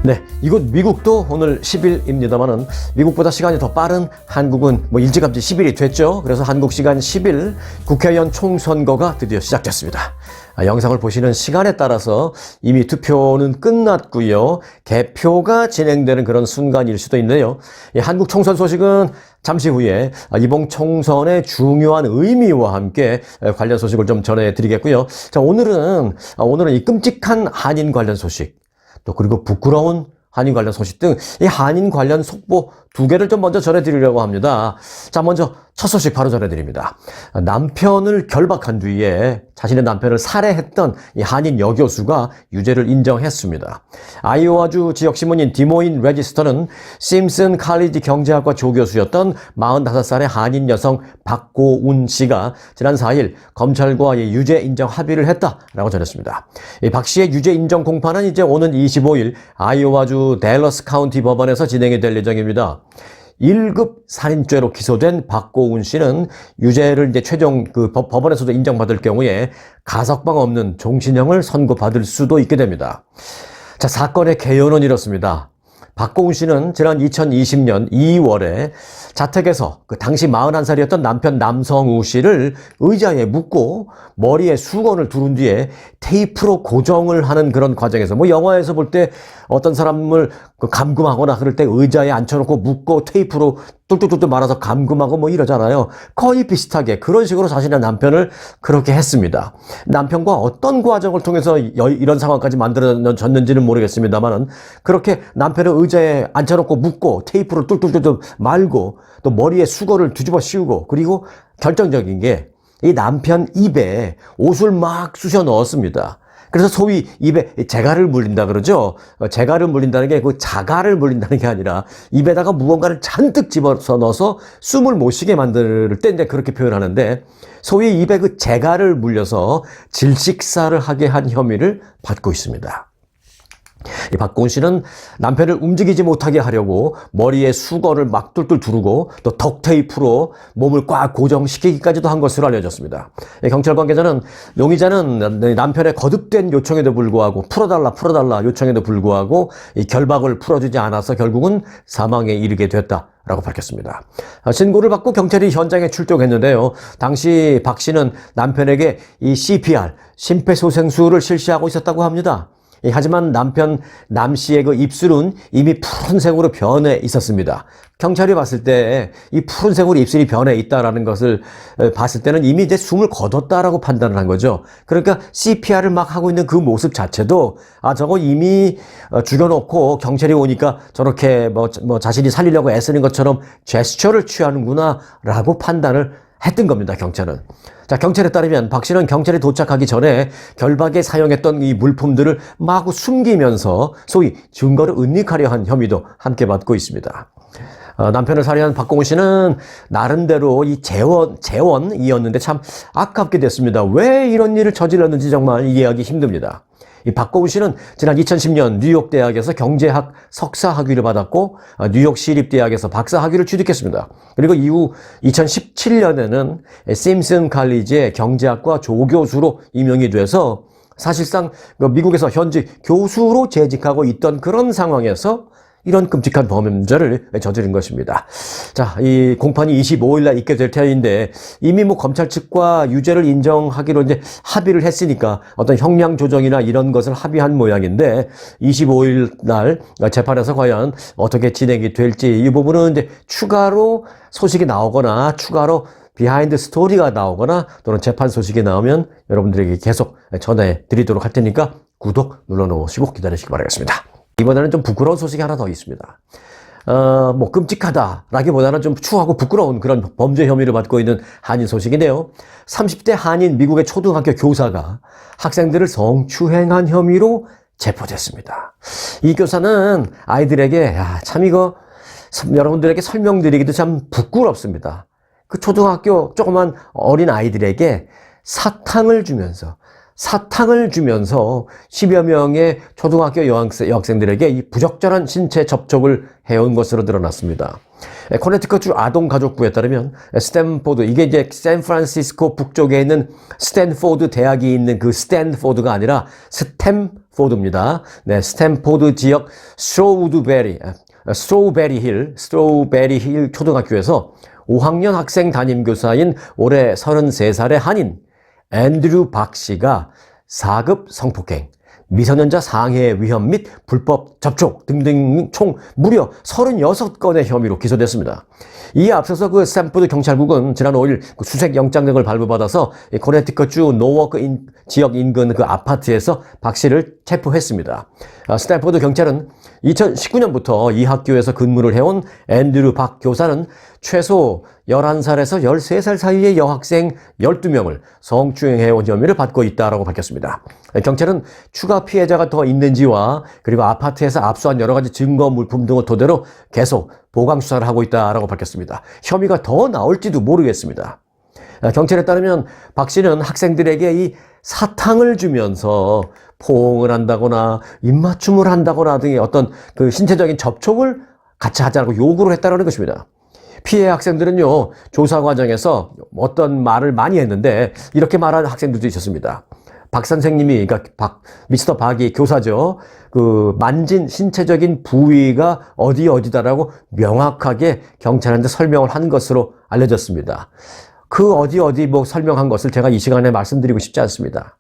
네, 이곳 미국도 오늘 10일입니다만은 미국보다 시간이 더 빠른 한국은 일찌감치 10일이 됐죠. 그래서 한국 시간 10일 국회의원 총선거가 드디어 시작됐습니다. 영상을 보시는 시간에 따라서 이미 투표는 끝났고요. 개표가 진행되는 그런 순간일 수도 있는데요. 한국 총선 소식은 잠시 후에 이번 총선의 중요한 의미와 함께 관련 소식을 좀 전해드리겠고요. 자, 오늘은 이 끔찍한 한인 관련 소식, 또 그리고 부끄러운 한인 관련 소식 등 이 한인 관련 속보 두 개를 좀 먼저 전해드리려고 합니다. 자, 먼저 첫 소식 바로 전해드립니다. 남편을 결박한 뒤에 자신의 남편을 살해했던 이 한인 여교수가 유죄를 인정했습니다. 아이오와주 지역신문인 디모인 레지스터는 심슨 칼리지 경제학과 조교수였던 45살의 한인 여성 박고운 씨가 지난 4일 검찰과 유죄 인정 합의를 했다라고 전했습니다. 이 박 씨의 유죄 인정 공판은 이제 오는 25일 아이오와주 댈러스 카운티 법원에서 진행이 될 예정입니다. 1급 살인죄로 기소된 박고운 씨는 유죄를 이제 최종 법원에서도 인정받을 경우에 가석방 없는 종신형을 선고받을 수도 있게 됩니다. 자, 사건의 개요는 이렇습니다. 박고운 씨는 지난 2020년 2월에 자택에서 당시 41살이었던 남편 남성우 씨를 의자에 묶고 머리에 수건을 두른 뒤에 테이프로 고정을 하는 그런 과정에서 영화에서 볼 때 어떤 사람을 감금하거나 그럴 때 의자에 앉혀놓고 묶고 테이프로 뚫뚫뚫 말아서 감금하고 이러잖아요. 거의 비슷하게 그런 식으로 자신의 남편을 그렇게 했습니다. 남편과 어떤 과정을 통해서 이런 상황까지 만들어졌는지는 모르겠습니다만 그렇게 남편을 의자에 앉혀놓고 묶고 테이프로 뚫뚫뚫 말고 또 머리에 수건을 뒤집어 씌우고 그리고 결정적인 게 이 남편 입에 옷을 막 쑤셔 넣었습니다. 그래서 소위 입에 재갈을 물린다 그러죠. 재갈을 물린다는 게 그 자갈을 물린다는 게 아니라 입에다가 무언가를 잔뜩 집어서 넣어서 숨을 못 쉬게 만들 때 이제 그렇게 표현하는데 소위 입에 그 재갈을 물려서 질식사를 하게 한 혐의를 받고 있습니다. 이 박고은 씨는 남편을 움직이지 못하게 하려고 머리에 수건을 막 뚫뚫 두르고 또 덕테이프로 몸을 꽉 고정시키기까지도 한 것으로 알려졌습니다. 경찰 관계자는 용의자는 남편의 거듭된 요청에도 불구하고 풀어달라 요청에도 불구하고 이 결박을 풀어주지 않아서 결국은 사망에 이르게 됐다라고 밝혔습니다. 신고를 받고 경찰이 현장에 출동했는데요. 당시 박 씨는 남편에게 이 CPR, 심폐소생술을 실시하고 있었다고 합니다. 하지만 남편 남 씨의 그 입술은 이미 푸른색으로 변해 있었습니다. 경찰이 봤을 때 이 푸른색으로 입술이 변해 있다라는 것을 봤을 때는 이미 이제 숨을 거뒀다라고 판단을 한 거죠. 그러니까 CPR을 막 하고 있는 그 모습 자체도 저거 이미 죽여놓고 경찰이 오니까 저렇게 자신이 살리려고 애쓰는 것처럼 제스처를 취하는구나라고 판단을 했던 겁니다, 경찰은. 자, 경찰에 따르면 박 씨는 경찰이 도착하기 전에 결박에 사용했던 이 물품들을 마구 숨기면서 소위 증거를 은닉하려 한 혐의도 함께 받고 있습니다. 남편을 살해한 박고은 씨는 나름대로 이 재원이었는데 참 아깝게 됐습니다. 왜 이런 일을 저질렀는지 정말 이해하기 힘듭니다. 이 박고은 씨는 지난 2010년 뉴욕 대학에서 경제학 석사 학위를 받았고 뉴욕 시립대학에서 박사 학위를 취득했습니다. 그리고 이후 2017년에는 심슨 칼리지의 경제학과 조교수로 임용이 돼서 사실상 미국에서 현직 교수로 재직하고 있던 그런 상황에서 이런 끔찍한 범죄를 저지른 것입니다. 자, 이 공판이 25일날 있게 될 터인데 이미 검찰 측과 유죄를 인정하기로 이제 합의를 했으니까 어떤 형량 조정이나 이런 것을 합의한 모양인데 25일날 재판에서 과연 어떻게 진행이 될지 이 부분은 이제 추가로 소식이 나오거나 추가로 비하인드 스토리가 나오거나 또는 재판 소식이 나오면 여러분들에게 계속 전해드리도록 할 테니까 구독 눌러놓으시고 기다리시기 바라겠습니다. 이번에는 좀 부끄러운 소식이 하나 더 있습니다. 끔찍하다라기보다는 좀 추하고 부끄러운 그런 범죄 혐의를 받고 있는 한인 소식인데요. 30대 한인 미국의 초등학교 교사가 학생들을 성추행한 혐의로 체포됐습니다. 이 교사는 아이들에게 참 이거 여러분들에게 설명드리기도 참 부끄럽습니다. 그 초등학교 조그만 어린 아이들에게 사탕을 주면서 사탕을 주면서 10여 명의 초등학교 여학생들에게 이 부적절한 신체 접촉을 해온 것으로 드러났습니다. 코네티컷주 아동가족부에 따르면 스탠포드, 이게 이제 샌프란시스코 북쪽에 있는 스탠포드 대학이 있는 그 스탠포드가 아니라 스탠포드입니다. 네, 스탠포드 지역 스트로베리 힐 초등학교에서 5학년 학생 담임교사인 올해 33살의 한인 앤드류 박 씨가 4급 성폭행, 미성년자 상해 위험 및 불법 접촉 등등 총 무려 36건의 혐의로 기소됐습니다. 이에 앞서서 그 스탠포드 경찰국은 지난 5일 그 수색 영장 등을 발부받아서 코네티컷주 노워크 지역 인근 그 아파트에서 박 씨를 체포했습니다. 스탠포드 경찰은 2019년부터 이 학교에서 근무를 해온 앤드류 박 교사는 최소 11살에서 13살 사이의 여학생 12명을 성추행해온 혐의를 받고 있다고 밝혔습니다. 경찰은 추가 피해자가 더 있는지와 그리고 아파트에서 압수한 여러 가지 증거 물품 등을 토대로 계속 보강 수사를 하고 있다고 밝혔습니다. 혐의가 더 나올지도 모르겠습니다. 경찰에 따르면 박 씨는 학생들에게 이 사탕을 주면서 포옹을 한다거나 입맞춤을 한다거나 등의 어떤 그 신체적인 접촉을 같이 하자고 요구를 했다는 것입니다. 피해 학생들은요, 조사 과정에서 어떤 말을 많이 했는데 이렇게 말하는 학생들도 있었습니다. 박 선생님이, 그러니까 미스터 박이 교사죠. 그 만진 신체적인 부위가 어디다라고 명확하게 경찰한테 설명을 한 것으로 알려졌습니다. 그 어디 뭐 설명한 것을 제가 이 시간에 말씀드리고 싶지 않습니다.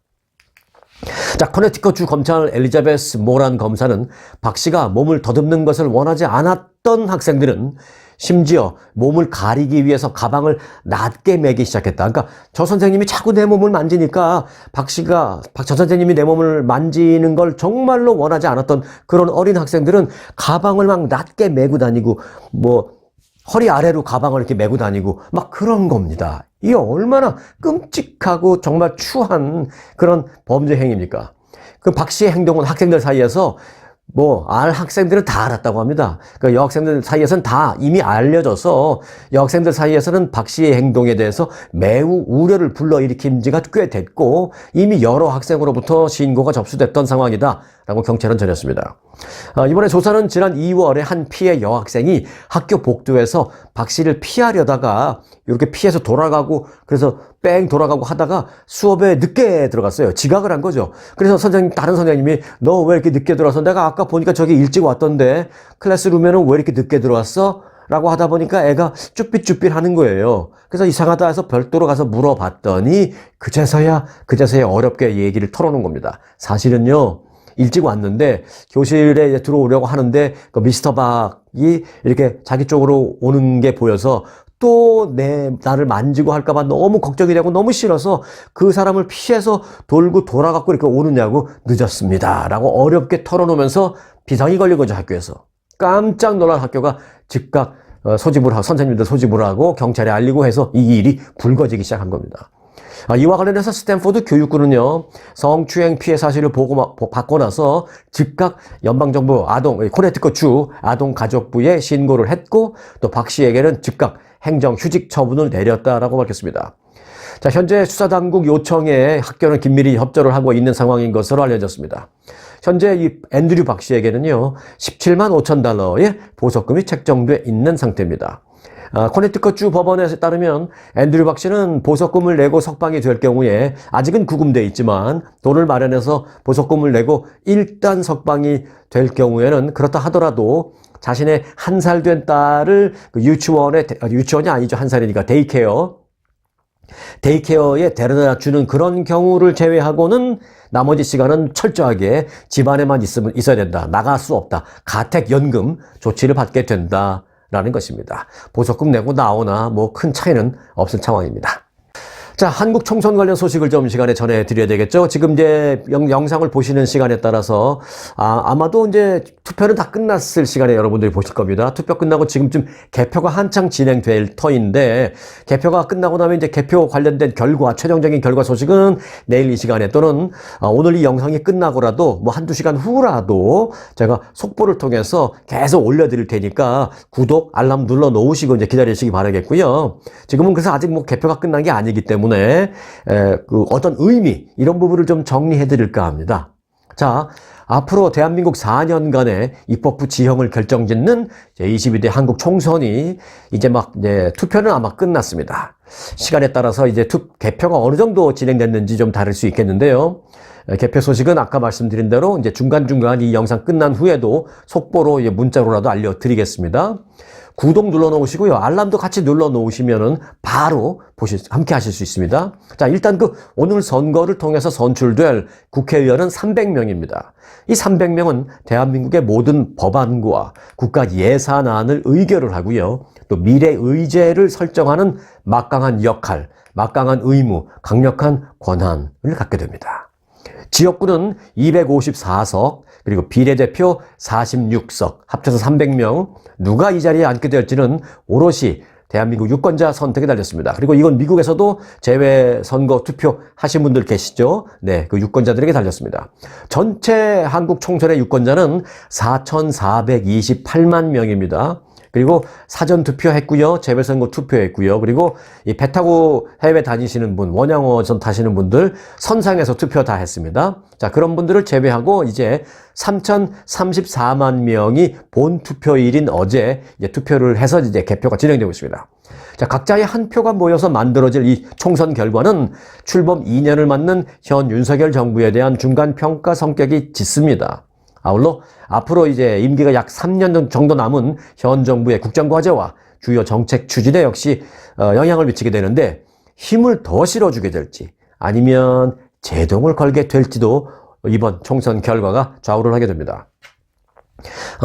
자, 코네티컷주 검찰 엘리자베스 모란 검사는 박 씨가 몸을 더듬는 것을 원하지 않았던 학생들은 심지어 몸을 가리기 위해서 가방을 낮게 매기 시작했다. 그러니까 저 선생님이 자꾸 내 몸을 만지니까 저 선생님이 내 몸을 만지는 걸 정말로 원하지 않았던 그런 어린 학생들은 가방을 막 낮게 메고 다니고 뭐 허리 아래로 가방을 이렇게 메고 다니고 막 그런 겁니다. 이게 얼마나 끔찍하고 정말 추한 그런 범죄 행위입니까? 그 박 씨의 행동은 학생들 사이에서 학생들은 다 알았다고 합니다. 그 여학생들 사이에서는 다 이미 알려져서 여학생들 사이에서는 박 씨의 행동에 대해서 매우 우려를 불러일으킨 지가 꽤 됐고 이미 여러 학생으로부터 신고가 접수됐던 상황이다라고 경찰은 전했습니다. 이번에 조사는 지난 2월에 한 피해 여학생이 학교 복도에서 박 씨를 피하려다가 이렇게 피해서 돌아가고 그래서 뺑 돌아가고 하다가 수업에 늦게 들어갔어요. 지각을 한 거죠. 그래서 다른 선생님이 너 왜 이렇게 늦게 들어왔어? 내가 아까 보니까 저기 일찍 왔던데 클래스룸에는 왜 이렇게 늦게 들어왔어? 라고 하다 보니까 애가 쭈삣쭈삣 하는 거예요. 그래서 이상하다 해서 별도로 가서 물어봤더니 그제서야 어렵게 얘기를 털어놓은 겁니다. 사실은요, 일찍 왔는데 교실에 들어오려고 하는데 그 미스터 박이 이렇게 자기 쪽으로 오는 게 보여서 또 나를 만지고 할까봐 너무 걱정이 되고 너무 싫어서 그 사람을 피해서 돌고 돌아가고 이렇게 오느냐고 늦었습니다. 라고 어렵게 털어놓으면서 비상이 걸린 거죠, 학교에서. 깜짝 놀란 학교가 즉각 선생님들 소집을 하고 경찰에 알리고 해서 이 일이 불거지기 시작한 겁니다. 이와 관련해서 스탠포드 교육부는요, 성추행 피해 사실을 받고 나서 즉각 연방정부 코네티컷주 아동가족부에 신고를 했고 또 박 씨에게는 즉각 행정휴직 처분을 내렸다라고 밝혔습니다. 자, 현재 수사당국 요청에 학교는 긴밀히 협조를 하고 있는 상황인 것으로 알려졌습니다. 현재 이 앤드류 박 씨에게는요, 17만 5천 달러의 보석금이 책정돼 있는 상태입니다. 코네티컷주 법원에 따르면 앤드류 박 씨는 보석금을 내고 석방이 될 경우에 아직은 구금돼 있지만 돈을 마련해서 보석금을 내고 일단 석방이 될 경우에는 그렇다 하더라도 자신의 1살 된 딸을 그 유치원이 아니죠. 1살이니까 데이케어에 데려다 주는 그런 경우를 제외하고는 나머지 시간은 철저하게 집안에만 있어야 된다. 나갈 수 없다. 가택연금 조치를 받게 된다라는 것입니다. 보석금 내고 나오나 큰 차이는 없을 상황입니다. 자, 한국 총선 관련 소식을 좀 시간에 전해드려야 되겠죠. 지금 이제 영상을 보시는 시간에 따라서 아마도 이제 투표는 다 끝났을 시간에 여러분들이 보실 겁니다. 투표 끝나고 지금쯤 개표가 한창 진행될 터인데 개표가 끝나고 나면 이제 개표 관련된 최종적인 결과 소식은 내일 이 시간에 또는 오늘 이 영상이 끝나고라도 한두 시간 후라도 제가 속보를 통해서 계속 올려드릴 테니까 구독, 알람 눌러 놓으시고 이제 기다리시기 바라겠고요. 지금은 그래서 아직 개표가 끝난 게 아니기 때문에 때문에 그 어떤 의미 이런 부분을 좀 정리해 드릴까 합니다. 자, 앞으로 대한민국 4년간의 입법부 지형을 결정짓는 제22대 한국 총선이 이제 투표는 아마 끝났습니다. 시간에 따라서 이제 개표가 어느 정도 진행됐는지 좀 다를 수 있겠는데요. 개표 소식은 아까 말씀드린 대로 이제 중간중간 이 영상 끝난 후에도 속보로 문자로라도 알려드리겠습니다. 구독 눌러 놓으시고요. 알람도 같이 눌러 놓으시면은 바로 함께 하실 수 있습니다. 자, 일단 오늘 선거를 통해서 선출될 국회의원은 300명입니다. 이 300명은 대한민국의 모든 법안과 국가 예산안을 의결을 하고요. 또 미래 의제를 설정하는 막강한 역할, 막강한 의무, 강력한 권한을 갖게 됩니다. 지역구는 254석, 그리고 비례대표 46석, 합쳐서 300명. 누가 이 자리에 앉게 될지는 오롯이 대한민국 유권자 선택에 달렸습니다. 그리고 이건 미국에서도 재외선거 투표 하신 분들 계시죠? 네, 그 유권자들에게 달렸습니다. 전체 한국 총선의 유권자는 4,428만 명입니다. 그리고 사전 투표했고요. 재외선거 투표했고요. 그리고 이 배 타고 해외 다니시는 분, 원양어선 타시는 분들 선상에서 투표 다 했습니다. 자, 그런 분들을 제외하고 이제 3,034만 명이 본 투표일인 어제 이제 투표를 해서 이제 개표가 진행되고 있습니다. 자, 각자의 한 표가 모여서 만들어질 이 총선 결과는 출범 2년을 맞는 현 윤석열 정부에 대한 중간 평가 성격이 짙습니다. 아울러 앞으로 이제 임기가 약 3년 정도 남은 현 정부의 국정과제와 주요 정책 추진에 역시 영향을 미치게 되는데 힘을 더 실어주게 될지 아니면 제동을 걸게 될지도 이번 총선 결과가 좌우를 하게 됩니다.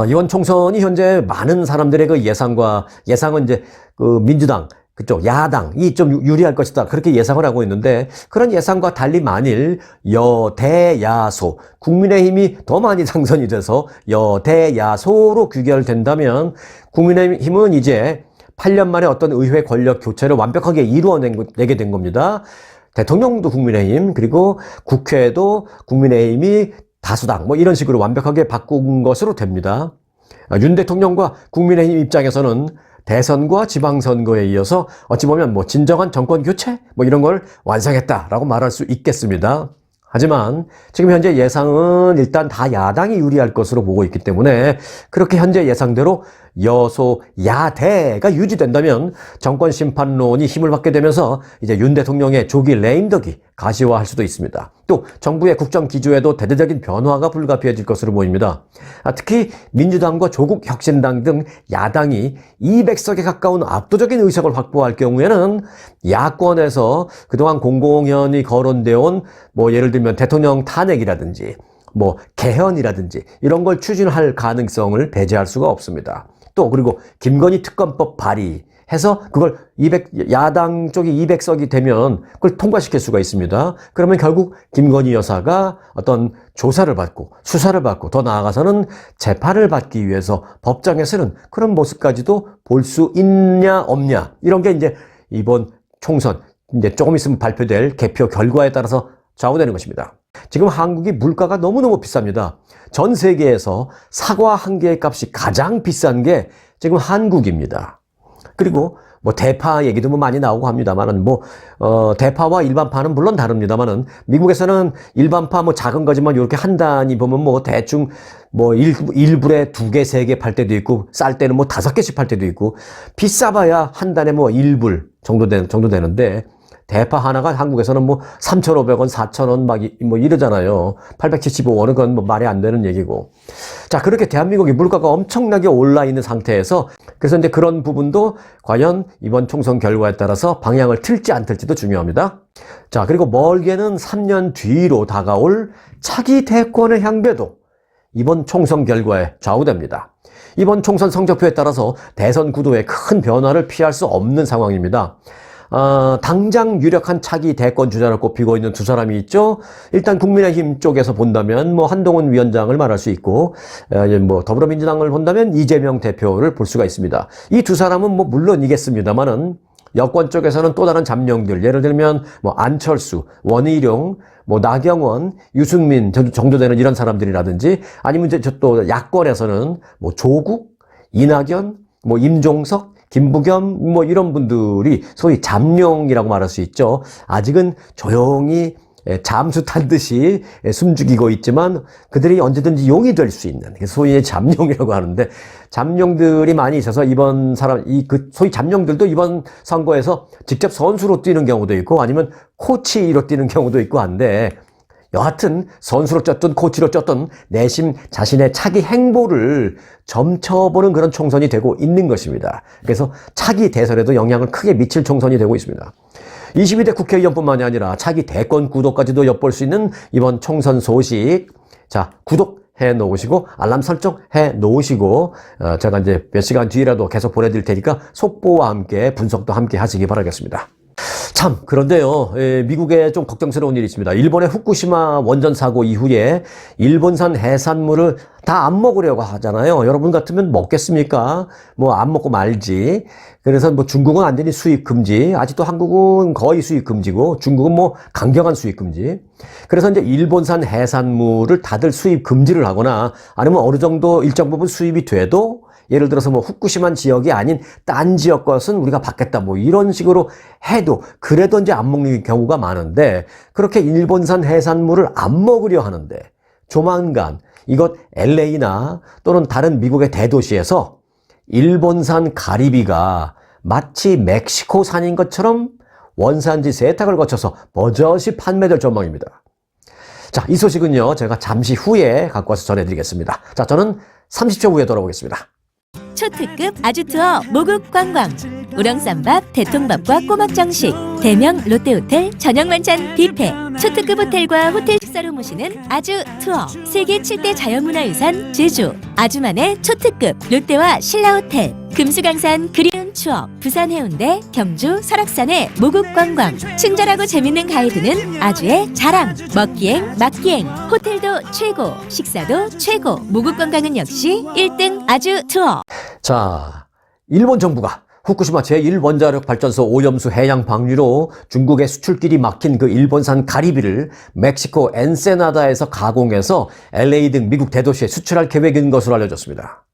이번 총선이 현재 많은 사람들의 그 예상은 이제 그 민주당 그쪽 야당이 좀 유리할 것이다 그렇게 예상을 하고 있는데 그런 예상과 달리 만일 여대야소 국민의힘이 더 많이 당선이 돼서 여대야소로 귀결된다면 국민의힘은 이제 8년 만에 어떤 의회 권력 교체를 완벽하게 이루어내게 된 겁니다. 대통령도 국민의힘 그리고 국회도 국민의힘이 다수당 이런 식으로 완벽하게 바꾼 것으로 됩니다. 윤 대통령과 국민의힘 입장에서는 대선과 지방선거에 이어서 어찌 보면 진정한 정권 교체 이런 걸 완성했다라고 말할 수 있겠습니다. 하지만 지금 현재 예상은 일단 다 야당이 유리할 것으로 보고 있기 때문에 그렇게 현재 예상대로 여소야대가 유지된다면 정권 심판론이 힘을 받게 되면서 이제 윤 대통령의 조기 레임덕이 가시화할 수도 있습니다. 또 정부의 국정 기조에도 대대적인 변화가 불가피해질 것으로 보입니다. 특히 민주당과 조국혁신당 등 야당이 200석에 가까운 압도적인 의석을 확보할 경우에는 야권에서 그동안 공공연히 거론되어 온 예를 들면 대통령 탄핵이라든지 개헌이라든지 이런 걸 추진할 가능성을 배제할 수가 없습니다. 또 그리고 김건희 특검법 발의해서 그걸 야당 쪽이 200석이 되면 그걸 통과시킬 수가 있습니다. 그러면 결국 김건희 여사가 어떤 조사를 받고 수사를 받고 더 나아가서는 재판을 받기 위해서 법정에서는 그런 모습까지도 볼 수 있냐 없냐 이런 게 이제 이번 총선 이제 조금 있으면 발표될 개표 결과에 따라서 좌우되는 것입니다. 지금 한국이 물가가 너무너무 비쌉니다. 전 세계에서 사과 한 개의 값이 가장 비싼 게 지금 한국입니다. 그리고 대파 얘기도 많이 나오고 합니다만은 대파와 일반파는 물론 다릅니다만은 미국에서는 일반파 작은 거지만 이렇게 한 단위 보면 대충 1불에 2개, 3개 팔 때도 있고 쌀 때는 5개씩 팔 때도 있고 비싸봐야 한 단에 1불 정도 되는데 대파 하나가 한국에서는 3,500원, 4,000원 이러잖아요. 875원은 그건 말이 안 되는 얘기고. 자, 그렇게 대한민국이 물가가 엄청나게 올라 있는 상태에서 그래서 이제 그런 부분도 과연 이번 총선 결과에 따라서 방향을 틀지 안 틀지도 중요합니다. 자, 그리고 멀게는 3년 뒤로 다가올 차기 대권의 향배도 이번 총선 결과에 좌우됩니다. 이번 총선 성적표에 따라서 대선 구도에 큰 변화를 피할 수 없는 상황입니다. 당장 유력한 차기 대권 주자를 꼽히고 있는 두 사람이 있죠. 일단 국민의힘 쪽에서 본다면 한동훈 위원장을 말할 수 있고 더불어민주당을 본다면 이재명 대표를 볼 수가 있습니다. 이 두 사람은 물론이겠습니다만은 여권 쪽에서는 또 다른 잠룡들 예를 들면 안철수, 원희룡, 나경원, 유승민 정도 되는 이런 사람들이라든지 아니면 이제 또 야권에서는 조국, 이낙연, 임종석, 김부겸 뭐 이런 분들이 소위 잠룡이라고 말할 수 있죠. 아직은 조용히 잠수 탄 듯이 숨죽이고 있지만 그들이 언제든지 용이 될 수 있는 소위 잠룡이라고 하는데, 잠룡들이 많이 있어서 이번 소위 잠룡들도 이번 선거에서 직접 선수로 뛰는 경우도 있고 아니면 코치로 뛰는 경우도 있고 한데, 여하튼 선수로 쪘든 코치로 쪘든 내심 자신의 차기 행보를 점쳐보는 그런 총선이 되고 있는 것입니다. 그래서 차기 대선에도 영향을 크게 미칠 총선이 되고 있습니다. 22대 국회의원뿐만이 아니라 차기 대권 구도까지도 엿볼 수 있는 이번 총선 소식. 자, 구독해 놓으시고 알람 설정해 놓으시고 제가 이제 몇 시간 뒤라도 계속 보내드릴 테니까 속보와 함께 분석도 함께 하시기 바라겠습니다. 참, 그런데요, 미국에 좀 걱정스러운 일이 있습니다. 일본의 후쿠시마 원전 사고 이후에 일본산 해산물을 다 안 먹으려고 하잖아요. 여러분 같으면 먹겠습니까? 뭐 안 먹고 말지. 그래서 뭐 중국은 완전히 수입 금지, 아직도 한국은 거의 수입 금지고 중국은 뭐 강경한 수입 금지. 그래서 이제 일본산 해산물을 다들 수입 금지를 하거나 아니면 어느 정도 일정 부분 수입이 돼도, 예를 들어서 뭐 후쿠시마 지역이 아닌 딴 지역 것은 우리가 받겠다 뭐 이런 식으로 해도 그래도 이제 안 먹는 경우가 많은데, 그렇게 일본산 해산물을 안 먹으려 하는데 조만간 이것 LA나 또는 다른 미국의 대도시에서 일본산 가리비가 마치 멕시코산인 것처럼 원산지 세탁을 거쳐서 버젓이 판매될 전망입니다. 자, 이 소식은요, 제가 잠시 후에 갖고 와서 전해드리겠습니다. 자, 저는 30초 후에 돌아오겠습니다. 초특급 아주투어 모국 관광, 우렁쌈밥, 대통밥과 꼬막 정식, 대명 롯데호텔 저녁 만찬 뷔페, 초특급 호텔과 호텔 식사로 모시는 아주 투어, 세계 7대 자연문화유산 제주, 아주만의 초특급 롯데와 신라호텔, 금수강산 그리운 추억, 부산 해운대, 경주 설악산의 모국 관광, 친절하고 재밌는 가이드는 아주의 자랑, 먹기행, 맛기행, 호텔도 최고, 식사도 최고, 모국 관광은 역시 1등 아주 투어. 자, 일본 정부가 후쿠시마 제1원자력 발전소 오염수 해양 방류로 중국의 수출길이 막힌 그 일본산 가리비를 멕시코 엔세나다에서 가공해서 LA 등 미국 대도시에 수출할 계획인 것으로 알려졌습니다.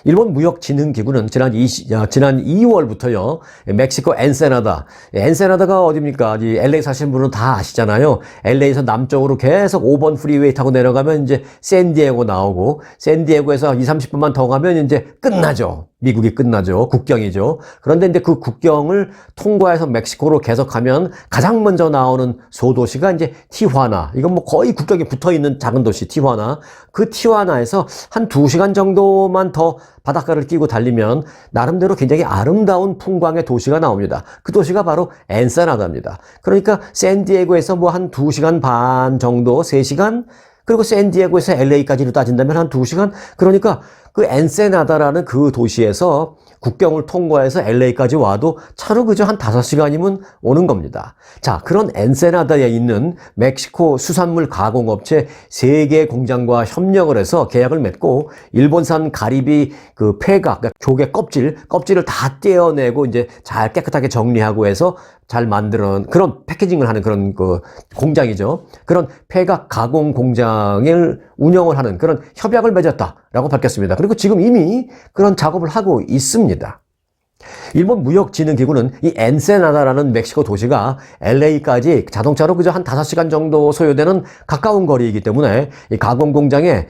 일본 무역진흥기구는 지난 2월부터요, 멕시코 엔세나다가 어디입니까? 이 LA 사시는 분은 다 아시잖아요. LA에서 남쪽으로 계속 5번 프리웨이 타고 내려가면 이제 샌디에고 나오고, 샌디에고에서 20-30분만 더 가면 이제 끝나죠. 미국이 끝나죠. 국경이죠. 그런데 이제 그 국경을 통과해서 멕시코로 계속 가면 가장 먼저 나오는 소도시가 이제 티화나. 이건 뭐 거의 국경에 붙어 있는 작은 도시 티화나. 그 티화나에서 한 2시간 정도만 더 바닷가를 끼고 달리면 나름대로 굉장히 아름다운 풍광의 도시가 나옵니다. 그 도시가 바로 엔세나다입니다. 그러니까 샌디에고에서 뭐 한 2시간 반 정도, 3시간, 그리고 샌디에고에서 LA까지로 따진다면 한 2시간, 그러니까 그 엔세나다라는 그 도시에서 국경을 통과해서 LA까지 와도 차로 그저 한 5시간이면 오는 겁니다. 자, 그런 엔세나다에 있는 멕시코 수산물 가공업체 3개 공장과 협력을 해서 계약을 맺고 일본산 가리비 그 폐각, 그러니까 조개 껍질을 다 떼어내고 이제 잘 깨끗하게 정리하고 해서 잘 만드는 그런 패키징을 하는 그런 그 공장이죠. 그런 폐각 가공 공장을 운영을 하는 그런 협약을 맺었다라고 밝혔습니다. 그리고 지금 이미 그런 작업을 하고 있습니다. 일본 무역진흥기구는 이 엔세나다라는 멕시코 도시가 LA까지 자동차로 그저 한 5시간 정도 소요되는 가까운 거리이기 때문에 이 가공 공장에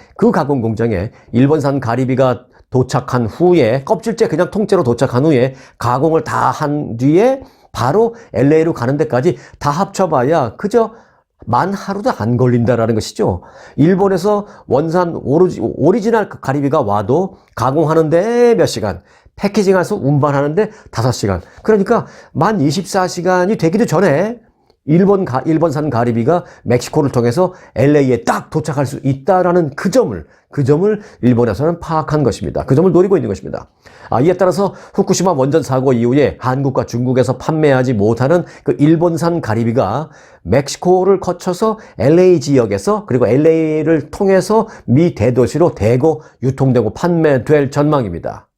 일본산 가리비가 도착한 후에 껍질째 그냥 통째로 도착한 후에 가공을 다 한 뒤에 바로 LA로 가는 데까지 다 합쳐봐야 그저 만 하루도 안 걸린다라는 것이죠. 일본에서 원산 오리지널 가리비가 와도 가공하는데 몇 시간, 패키징해서 운반하는데 5시간. 그러니까 만 24시간이 되기도 전에 일본산 가리비가 멕시코를 통해서 LA에 딱 도착할 수 있다라는 그 점을 일본에서는 파악한 것입니다. 그 점을 노리고 있는 것입니다. 이에 따라서 후쿠시마 원전 사고 이후에 한국과 중국에서 판매하지 못하는 그 일본산 가리비가 멕시코를 거쳐서 LA 지역에서, 그리고 LA를 통해서 미 대도시로 대거 유통되고 판매될 전망입니다.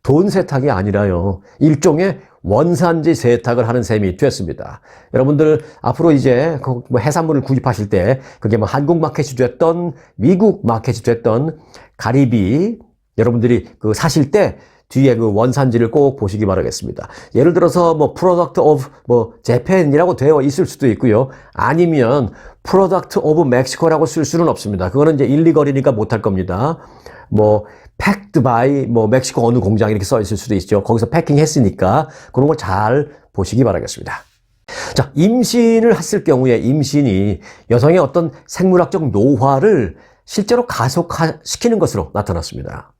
돈 세탁이 아니라요, 일종의 원산지 세탁을 하는 셈이 됐습니다. 여러분들 앞으로 이제 뭐 해산물을 구입하실 때 그게 뭐 한국 마켓이 됐던 미국 마켓이 됐던 가리비 여러분들이 그 사실 때 뒤에 그 원산지를 꼭 보시기 바라겠습니다. 예를 들어서 뭐 product of 뭐 Japan이라고 되어 있을 수도 있고요. 아니면 product of Mexico라고 쓸 수는 없습니다. 그거는 이제 일리걸이니까 못할 겁니다. 뭐 packed by 뭐 멕시코 어느 공장 이렇게 써 있을 수도 있죠. 거기서 패킹했으니까 그런 걸 잘 보시기 바라겠습니다. 자, 임신을 했을 경우에 임신이 여성의 어떤 생물학적 노화를 실제로 가속화시키는 것으로 나타났습니다.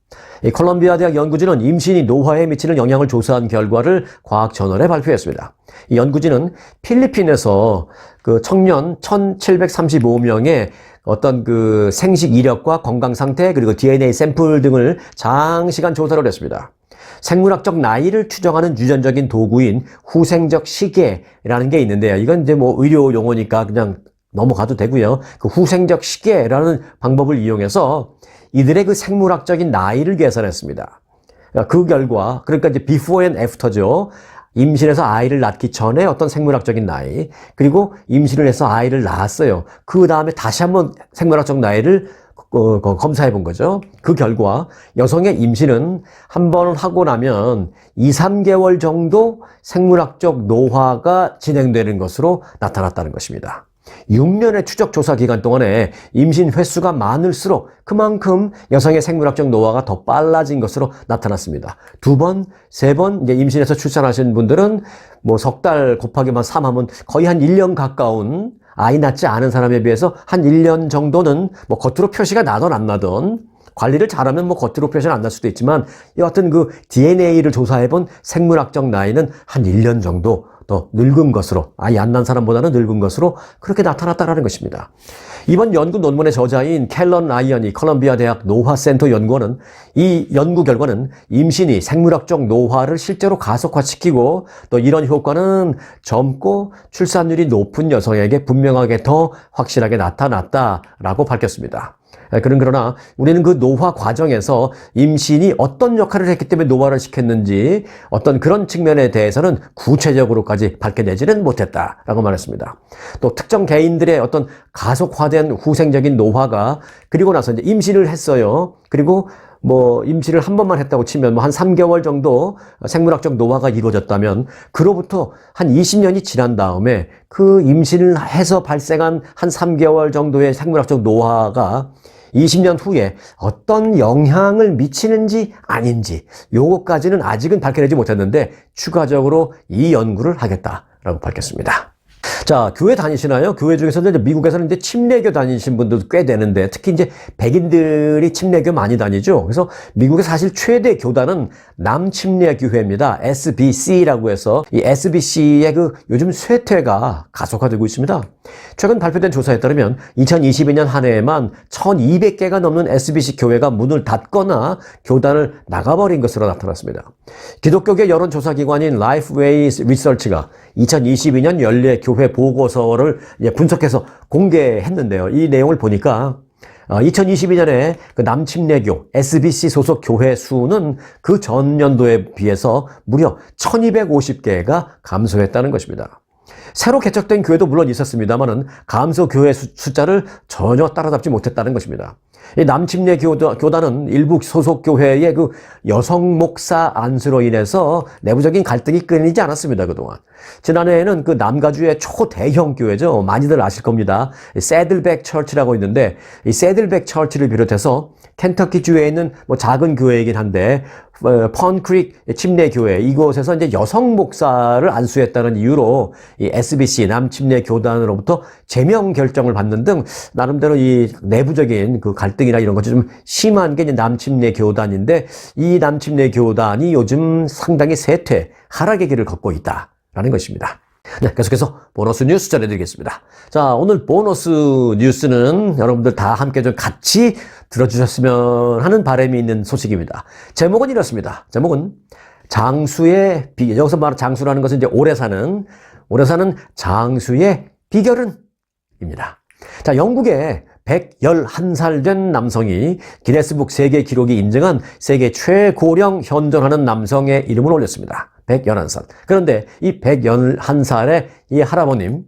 이 콜롬비아 대학 연구진은 임신이 노화에 미치는 영향을 조사한 결과를 과학 저널에 발표했습니다. 이 연구진은 필리핀에서 그 청년 1,735명의 어떤 그 생식 이력과 건강 상태 그리고 DNA 샘플 등을 장시간 조사를 했습니다. 생물학적 나이를 추정하는 유전적인 도구인 후생적 시계라는 게 있는데요. 이건 이제 뭐 의료 용어니까 그냥 넘어가도 되고요. 그 후생적 시계라는 방법을 이용해서 이들의 그 생물학적인 나이를 계산했습니다. 그 결과, 그러니까 이제 before and after죠. 임신해서 아이를 낳기 전에 어떤 생물학적인 나이, 그리고 임신을 해서 아이를 낳았어요. 그 다음에 다시 한번 생물학적 나이를 검사해 본 거죠. 그 결과 여성의 임신은 한 번 하고 나면 2, 3개월 정도 생물학적 노화가 진행되는 것으로 나타났다는 것입니다. 6년의 추적 조사 기간 동안에 임신 횟수가 많을수록 그만큼 여성의 생물학적 노화가 더 빨라진 것으로 나타났습니다. 2번, 3번 이제 임신해서 출산하신 분들은 뭐 석 달 곱하기만 3 하면 거의 한 1년 가까운 아이 낳지 않은 사람에 비해서 한 1년 정도는 뭐 겉으로 표시가 나든 안 나든 관리를 잘하면 뭐 겉으로 표시는 안 날 수도 있지만 여하튼 그 DNA를 조사해본 생물학적 나이는 한 1년 정도 더 늙은 것으로 아이 안 낳은 사람보다는 늙은 것으로 그렇게 나타났다는 것입니다. 이번 연구 논문의 저자인 캘런 라이언이 콜롬비아 대학 노화센터 연구원은 이 연구 결과는 임신이 생물학적 노화를 실제로 가속화시키고 또 이런 효과는 젊고 출산율이 높은 여성에게 분명하게 더 확실하게 나타났다라고 밝혔습니다. 그러나 우리는 그 노화 과정에서 임신이 어떤 역할을 했기 때문에 노화를 시켰는지 어떤 그런 측면에 대해서는 구체적으로까지 밝혀내지는 못했다라고 말했습니다. 또 특정 개인들의 어떤 가속화된 후생적인 노화가 그리고 나서 이제 임신을 했어요. 그리고 뭐 임신을 한 번만 했다고 치면 뭐 한 3개월 정도 생물학적 노화가 이루어졌다면 그로부터 한 20년이 지난 다음에 그 임신을 해서 발생한 한 3개월 정도의 생물학적 노화가 20년 후에 어떤 영향을 미치는지 아닌지 요것까지는 아직은 밝혀내지 못했는데 추가적으로 이 연구를 하겠다라고 밝혔습니다. 자, 교회 다니시나요? 교회 중에서는 이제 미국에서는 이제 침례교 다니신 분들도 꽤 되는데 특히 이제 백인들이 침례교 많이 다니죠. 그래서 미국의 사실 최대 교단은 남침례교회입니다. SBC라고 해서 이 SBC의 그 요즘 쇠퇴가 가속화되고 있습니다. 최근 발표된 조사에 따르면 2022년 한 해에만 1200개가 넘는 SBC 교회가 문을 닫거나 교단을 나가버린 것으로 나타났습니다. 기독교계 여론조사기관인 라이프웨이 리서치가 2022년 연례 교회 보고서를 분석해서 공개했는데요. 이 내용을 보니까 2022년에 그 남침례교 SBC 소속 교회 수는 그 전년도에 비해서 무려 1250개가 감소했다는 것입니다. 새로 개척된 교회도 물론 있었습니다만은 감소 교회 숫자를 전혀 따라잡지 못했다는 것입니다. 이 남침례 교단은 일부 소속 교회의 그 여성 목사 안수로 인해서 내부적인 갈등이 끊이지 않았습니다, 그동안. 지난해에는 그 남가주의 초대형 교회죠. 많이들 아실 겁니다. 새들백 처치라고 있는데 이 새들백 처치를 비롯해서 켄터키주에 있는 뭐 작은 교회이긴 한데 펀크릭 침례교회 이곳에서 이제 여성 목사를 안수했다는 이유로 이 SBC 남침례 교단으로부터 제명 결정을 받는 등 나름대로 이 내부적인 그 갈등이나 이런 것이 좀 심한 게 이제 남침례 교단인데 이 남침례 교단이 요즘 상당히 쇠퇴 하락의 길을 걷고 있다라는 것입니다. 네, 계속해서 보너스 뉴스 전해드리겠습니다. 자, 오늘 보너스 뉴스는 여러분들 다 함께 좀 같이 들어주셨으면 하는 바람이 있는 소식입니다. 제목은 이렇습니다. 제목은 장수의 비결. 여기서 말하는 장수라는 것은 이제 오래 사는 장수의 비결은? 입니다. 자, 영국의 111살 된 남성이 기네스북 세계 기록이 인정한 세계 최고령 현존하는 남성의 이름을 올렸습니다. 111살. 그런데 이 111살의 이 할아버님,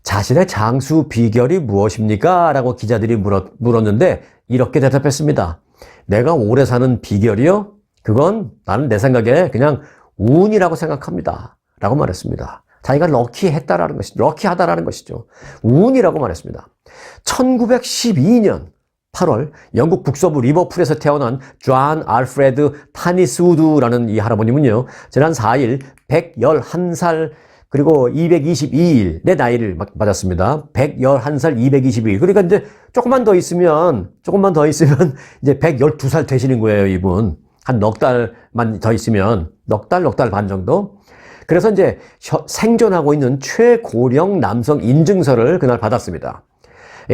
자신의 장수 비결이 무엇입니까? 라고 기자들이 물었는데 이렇게 대답했습니다. 내가 오래 사는 비결이요? 그건 나는 내 생각에 그냥 운이라고 생각합니다. 라고 말했습니다. 자기가 럭키하다라는 것이죠. 운이라고 말했습니다. 1912년 8월 영국 북서부 리버풀에서 태어난 존 알프레드 타니스우드라는 이 할아버님은요, 지난 4일 111살 그리고 222일의 나이를 맞았습니다. 111살, 222일. 그러니까 이제 조금만 더 있으면 이제 112살 되시는 거예요, 이분. 한 넉 달만 더 있으면, 넉 달 반 정도. 그래서 이제 생존하고 있는 최고령 남성 인증서를 그날 받았습니다.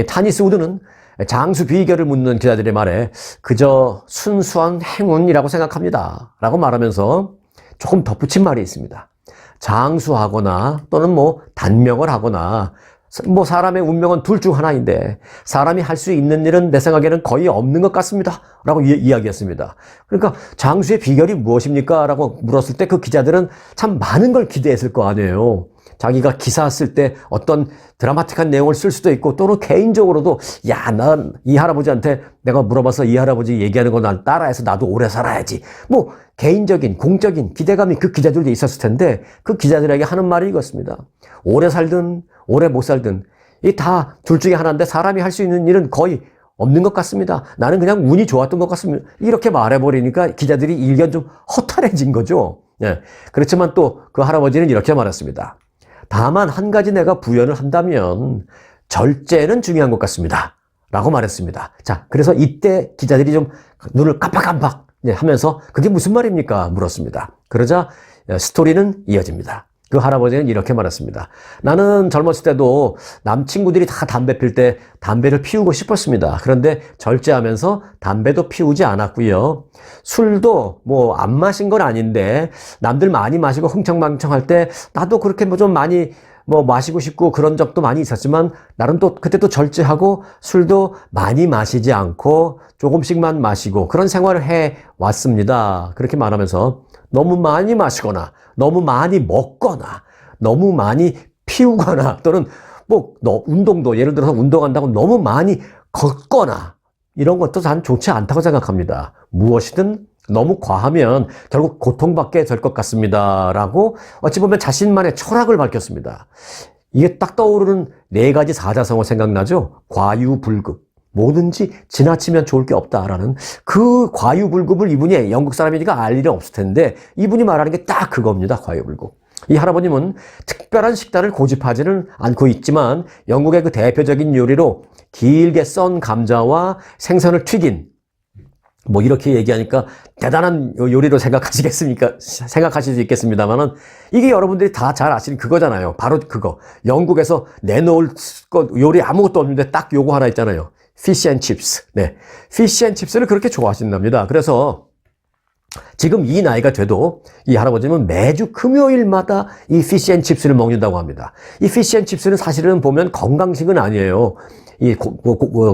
타니스 우드는 장수 비결을 묻는 기자들의 말에 그저 순수한 행운이라고 생각합니다. 라고 말하면서 조금 덧붙인 말이 있습니다. 장수하거나 또는 뭐 단명을 하거나 뭐 사람의 운명은 둘 중 하나인데 사람이 할 수 있는 일은 내 생각에는 거의 없는 것 같습니다. 라고 이야기했습니다. 그러니까 장수의 비결이 무엇입니까? 라고 물었을 때 그 기자들은 참 많은 걸 기대했을 거 아니에요. 자기가 기사 쓸 때 어떤 드라마틱한 내용을 쓸 수도 있고 또는 개인적으로도 야, 난 이 할아버지한테 내가 물어봐서 이 할아버지 얘기하는 거 난 따라해서 나도 오래 살아야지. 뭐 개인적인 공적인 기대감이 그 기자들도 있었을 텐데 그 기자들에게 하는 말이 이것입니다. 오래 살든 오래 못 살든 이 다 둘 중에 하나인데 사람이 할 수 있는 일은 거의 없는 것 같습니다. 나는 그냥 운이 좋았던 것 같습니다. 이렇게 말해버리니까 기자들이 일견 좀 허탈해진 거죠. 예. 그렇지만 또 그 할아버지는 이렇게 말했습니다. 다만 한 가지 내가 부연을 한다면 절제는 중요한 것 같습니다. 라고 말했습니다. 자, 그래서 이때 기자들이 좀 눈을 깜빡깜빡 하면서 그게 무슨 말입니까? 물었습니다. 그러자 스토리는 이어집니다. 그 할아버지는 이렇게 말했습니다. 나는 젊었을 때도 남친구들이 다 담배 필 때 담배를 피우고 싶었습니다. 그런데 절제하면서 담배도 피우지 않았고요. 술도 뭐 안 마신 건 아닌데 남들 많이 마시고 흥청망청할 때 나도 그렇게 뭐 좀 많이 뭐 마시고 싶고 그런 적도 많이 있었지만 나름 또 그때 또 절제하고 술도 많이 마시지 않고 조금씩만 마시고 그런 생활을 해 왔습니다. 그렇게 말하면서 너무 많이 마시거나 너무 많이 먹거나 너무 많이 피우거나 또는 뭐 운동도 예를 들어서 운동한다고 너무 많이 걷거나 이런 것도 난 좋지 않다고 생각합니다. 무엇이든 너무 과하면 결국 고통받게 될 것 같습니다. 라고 어찌 보면 자신만의 철학을 밝혔습니다. 이게 딱 떠오르는 네 가지 사자성어 생각나죠? 과유불급. 뭐든지 지나치면 좋을 게 없다라는 그 과유불급을 이분이 영국 사람이니까 알 일은 없을 텐데 이분이 말하는 게 딱 그겁니다. 과유불급. 이 할아버님은 특별한 식단을 고집하지는 않고 있지만 영국의 그 대표적인 요리로 길게 썬 감자와 생선을 튀긴 뭐 이렇게 얘기하니까 대단한 요리로 생각하실 수 있겠습니다만은 이게 여러분들이 다 잘 아시는 그거잖아요. 바로 그거. 영국에서 내놓을 것 요리 아무것도 없는데 딱 요거 하나 있잖아요. 피쉬 앤 칩스. 네. 피쉬 앤 칩스를 그렇게 좋아하신답니다. 그래서 지금 이 나이가 돼도 이 할아버지는 매주 금요일마다 이 피쉬 앤 칩스를 먹는다고 합니다. 이 피쉬 앤 칩스는 사실은 보면 건강식은 아니에요. 이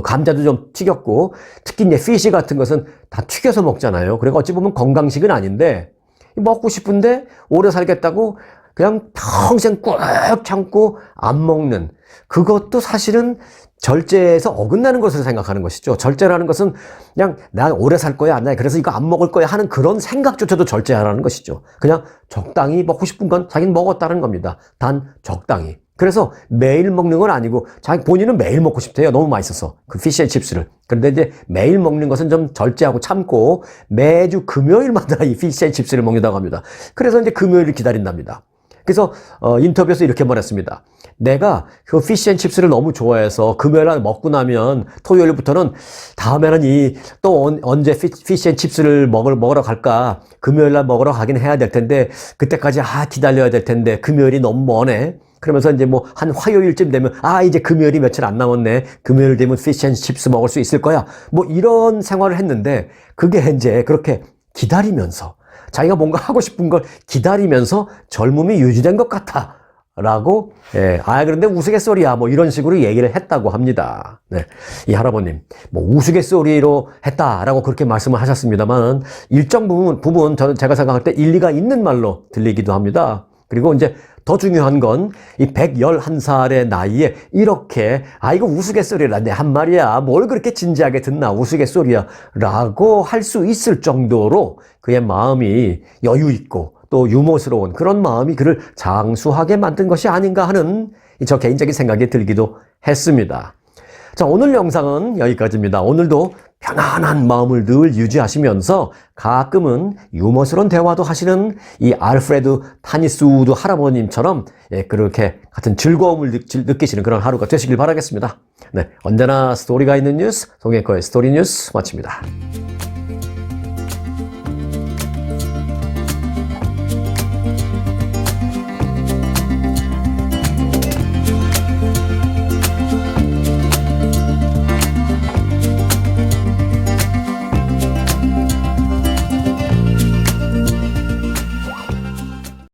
감자도 좀 튀겼고 특히 이제 피쉬 같은 것은 다 튀겨서 먹잖아요. 그러니까 어찌 보면 건강식은 아닌데 먹고 싶은데 오래 살겠다고 그냥 평생 꾹 참고 안 먹는 그것도 사실은 절제에서 어긋나는 것을 생각하는 것이죠. 절제라는 것은 그냥 난 오래 살 거야, 안 돼. 그래서 이거 안 먹을 거야 하는 그런 생각조차도 절제하라는 것이죠. 그냥 적당히 먹고 싶은 건 자기는 먹었다는 겁니다. 단 적당히. 그래서 매일 먹는 건 아니고 자기 본인은 매일 먹고 싶대요. 너무 맛있어서 그 피쉬앤칩스를. 그런데 이제 매일 먹는 것은 좀 절제하고 참고 매주 금요일마다 이 피쉬앤칩스를 먹는다고 합니다. 그래서 이제 금요일을 기다린답니다. 그래서 인터뷰에서 이렇게 말했습니다. 내가 그 피쉬앤칩스를 너무 좋아해서 금요일날 먹고 나면 토요일부터는 다음에는 또 언제 피쉬앤칩스를 먹으러 갈까? 금요일날 먹으러 가긴 해야 될 텐데 그때까지 기다려야 될 텐데 금요일이 너무 머네. 그러면서 이제 뭐 한 화요일쯤 되면 이제 금요일이 며칠 안 남았네. 금요일 되면 피쉬앤칩스 먹을 수 있을 거야. 뭐 이런 생활을 했는데 그게 이제 그렇게 기다리면서 자기가 뭔가 하고 싶은 걸 기다리면서 젊음이 유지된 것 같아. 라고, 그런데 우스갯소리야. 뭐 이런 식으로 얘기를 했다고 합니다. 네. 이 할아버님, 뭐 우스갯소리로 했다라고 그렇게 말씀을 하셨습니다만, 일정 부분, 제가 생각할 때 일리가 있는 말로 들리기도 합니다. 그리고 이제 더 중요한 건 이 111살의 나이에 이렇게 이거 우스갯소리라 내 한 말이야. 뭘 그렇게 진지하게 듣나 우스갯소리야 라고 할 수 있을 정도로 그의 마음이 여유 있고 또 유머스러운 그런 마음이 그를 장수하게 만든 것이 아닌가 하는 저 개인적인 생각이 들기도 했습니다. 자, 오늘 영상은 여기까지입니다. 오늘도 편안한 마음을 늘 유지하시면서 가끔은 유머스러운 대화도 하시는 이 알프레드 타니스우드 할아버님처럼 그렇게 같은 즐거움을 느끼시는 그런 하루가 되시길 바라겠습니다. 네, 언제나 스토리가 있는 뉴스, 송혜커의 스토리 뉴스 마칩니다.